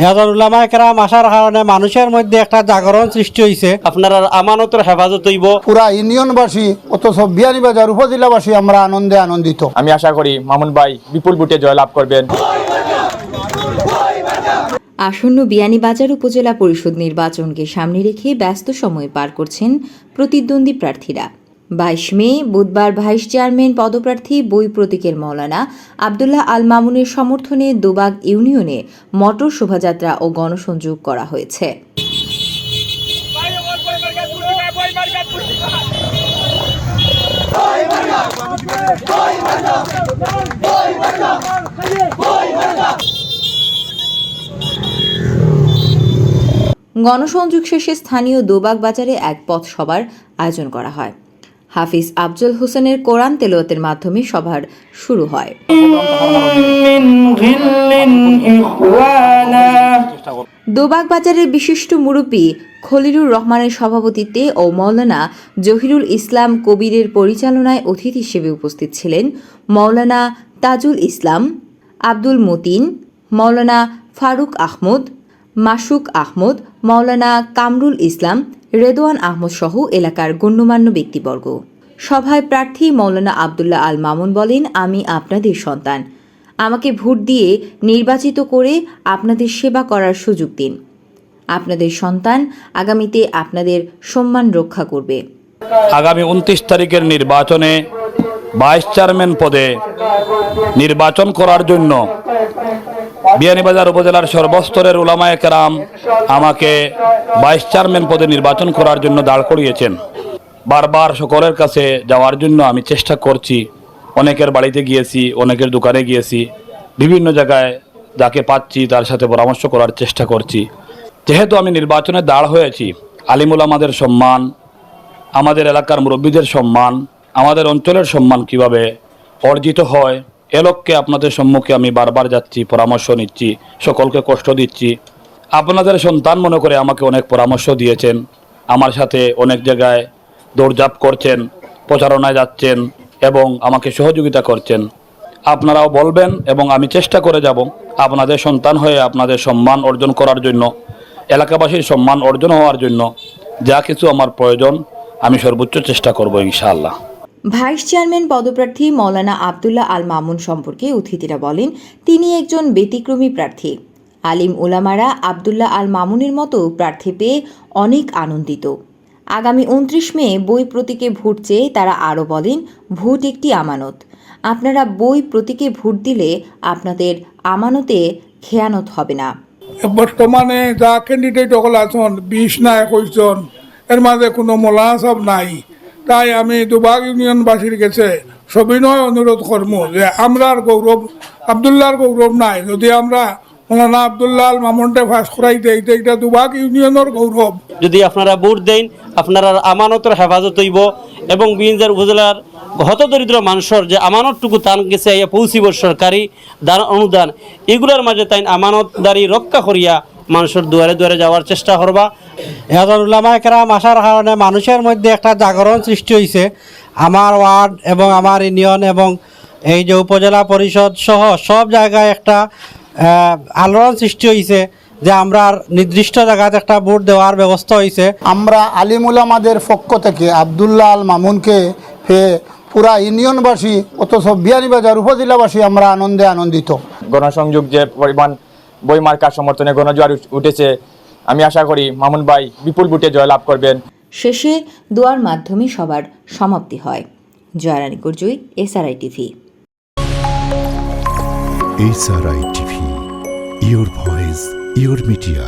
এখন উলামায়ে কেরাম আসার কারণে মানুষের মধ্যে একটা জাগরণ সৃষ্টি হয়েছে। আপনার আমানতের হেফাজত হইব। পুরা ইউনিয়নবাসী অথচ বিয়ানীবাজার উপজেলাবাসী আমরা আনন্দে আনন্দিত। আমি আশা করি মামুন ভাই বিপুল ভোটে জয়লাভ করবেন। আসন্ন বিয়ানীবাজার উপজেলা পরিষদ নির্বাচনকে সামনে রেখে ব্যস্ত সময় পার করছেন প্রতিদ্বন্দ্বী প্রার্থীরা। 22 মে বুধবার ভাইস চেয়ারম্যান পদপ্রার্থী বই প্রতীকের মৌলানা আবদুল্লাহ আল মামুনের সমর্থনে দোবাগ ইউনিয়নে মোটর শোভাযাত্রা ও গণসংযোগ করা হয়েছে। গণসংযোগ শেষে স্থানীয় দোবাগ বাজারে এক পথসভার আয়োজন করা হয়। হাফিজ আফজল হোসেনের কোরআন তেলাওয়াতের মাধ্যমে সভার শুরু হয়। দোবাগ বাজারের বিশিষ্ট মুরব্বী খলিলুর রহমানের সভাপতিত্বে ও মাওলানা জহিরুল ইসলাম কবিরের পরিচালনায় অতিথি হিসেবে উপস্থিত ছিলেন মাওলানা তাজুল ইসলাম, আব্দুল মতিন, মাওলানা ফারুক আহমদ, মাসুক আহমদ, মাওলানা কামরুল ইসলাম, রেদওয়ান আহমদ সহ এলাকার গণ্যমান্য ব্যক্তিবর্গ। সভায় প্রার্থী মাওলানা আবদুল্লাহ আল মামুন বলেন, আমি আপনাদের সন্তান, আমাকে ভোট দিয়ে নির্বাচিত করে আপনাদের সেবা করার সুযোগ দিন। আপনাদের সন্তান আগামীতে আপনাদের সম্মান রক্ষা করবে। আগামী 29 তারিখের নির্বাচনে ভাইস চেয়ারম্যান পদে নির্বাচন করার জন্য বিয়ানীবাজার উপজেলার সর্বস্তরের উলামায়ে কেরাম আমাকে ভাইস চেয়ারম্যান পদে নির্বাচন করার জন্য দাঁড় করিয়েছেন। বারবার সকলের কাছে যাওয়ার জন্য আমি চেষ্টা করছি। অনেকের বাড়িতে গিয়েছি, অনেকের দোকানে গিয়েছি, বিভিন্ন জায়গায় যাকে পাচ্ছি তার সাথে পরামর্শ করার চেষ্টা করছি। যেহেতু আমি নির্বাচনে দাঁড় হয়েছি, আলিম উলামাদের সম্মান, আমাদের এলাকার মুরব্বীদের সম্মান, আমাদের অঞ্চলের সম্মান কিভাবে অর্জিত হয় এ লক্ষ্যে আপনাদের সম্মুখে আমি বারবার যাচ্ছি, পরামর্শ নিচ্ছি, সকলকে কষ্ট দিচ্ছি। আপনাদের সন্তান মনে করে আমাকে অনেক পরামর্শ দিয়েছেন, আমার সাথে অনেক জায়গায় দৌড়ঝাঁপ করছেন, প্রচারণায় যাচ্ছেন এবং আমাকে সহযোগিতা করছেন। আপনারাও বলবেন এবং আমি চেষ্টা করে যাব আপনাদের সন্তান হয়ে আপনাদের সম্মান অর্জন করার জন্য, এলাকাবাসীর সম্মান অর্জন হওয়ার জন্য যা কিছু আমার প্রয়োজন আমি সর্বোচ্চ চেষ্টা করব ইনশাআল্লাহ। ভাইস চেয়ারম্যান পদপ্রার্থী মাওলানা আবদুল্লাহ আল মামুন সম্পর্কে অতিথিরা বলেন, তিনি একজন ব্যতিক্রমী প্রার্থী। আলিম উলামারা আবদুল্লাহ আল মামুনের মতো প্রার্থী পেয়ে অনেক আনন্দিত। আগামী 29 মে বই প্রতীকে ভোট চেয়ে তারা আরও বলেন, ভোট একটি আমানত। আপনারা বই প্রতীকে ভোট দিলে আপনাদের আমানতে খেয়ানত হবে না। বর্তমানে যা ক্যান্ডিডেট সকল আছেন 20 না 21 জন, এর মাঝে কোনো মোলাহাসাব নাই। তাই আমি দোবাগ ইউনিয়নবাসীর কাছে সবিনয় অনুরোধ করবো যে আমরার গৌরব আবদুল্লাহর গৌরব নাই, যদি আমরা মৌলানা আবদুল্লাহ আল মামুনটা ফাঁস করাই দেই এটা দোবাগ ইউনিয়নের গৌরব। যদি আপনারা ভোট দেন, আপনার আমানতের হেফাজত হইব এবং বিয়ানীবাজার উপজেলার হতদরিদ্র মানুষের যে আমানতটুকু তান গেছে পৌঁছিব সরকারি দান অনুদান, এগুলোর মাঝে তাই আমানতদারি রক্ষা করিয়া মানুষের দুয়ারে দুয়ারে যাওয়ার চেষ্টা করবা। এখন উলামায়ে কেরাম আসার কারণে মানুষের মধ্যে একটা জাগরণ সৃষ্টি হয়েছে। আমার ওয়ার্ড এবং আমার ইউনিয়ন এবং এই যে উপজেলা পরিষদ সহ সব জায়গায় একটা আলোড়ন সৃষ্টি হয়েছে যে আমরা নির্দিষ্ট জায়গাতে একটা ভোট দেওয়ার ব্যবস্থা হয়েছে। আমরা আলিম উলামাদের পক্ষ থেকে আবদুল্লাহ আল মামুনকে পেয়ে পুরা ইউনিয়নবাসী অথচ বিয়ানীবাজার উপজেলাবাসী আমরা আনন্দে আনন্দিত। গণসংযোগ যে পরিমাণ বই মার্কার সমর্থনে গণজোয়ার উঠেছে, আমি আশা করি মামুন ভাই বিপুল ভোটে জয়লাভ করবেন। শেষে দোয়ার মাধ্যমে সবার সমাপ্তি হয়। Joyrani Kurjui, SRI TV. SRI TV, your voice, your media.